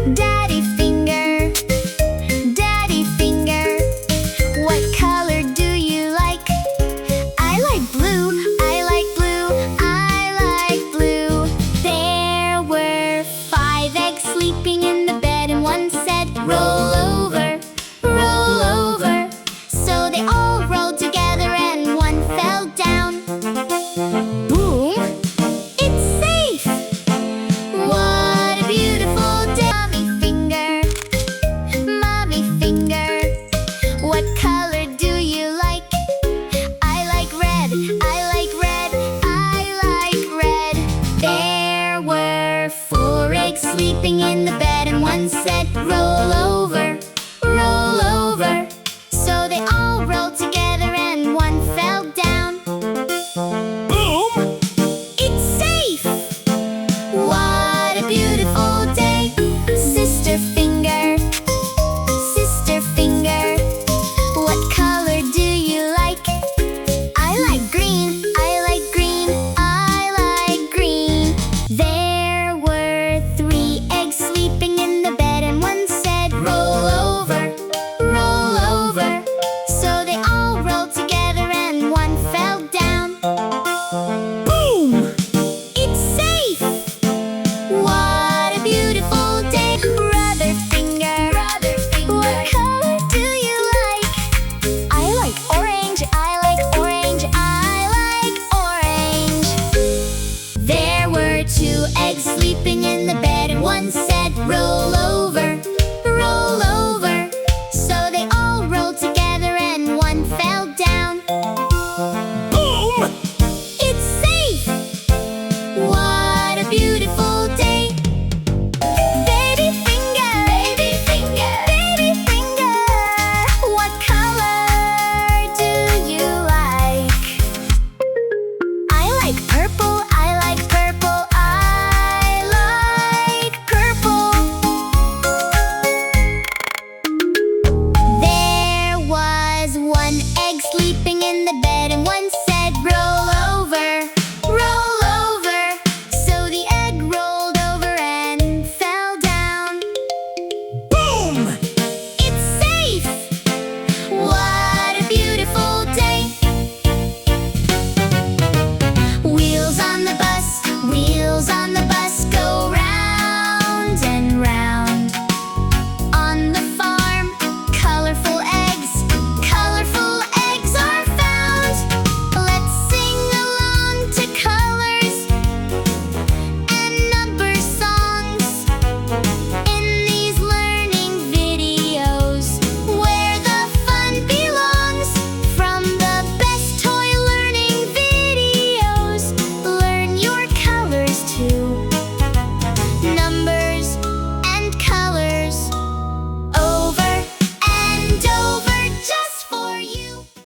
Daddy finger, daddy finger, what color do you like? I like blue, I like blue, I like blue. There were 5 eggs sleeping in the bed, and one said, roll over, roll over. So they all rolled together and one fell down. Boom! It's safe! What a beautiful day! Mommy finger, what color do you like? I like red, I like red, I like red. There were 4 eggs sleeping in the bed, and one said, roll over, roll over. So they all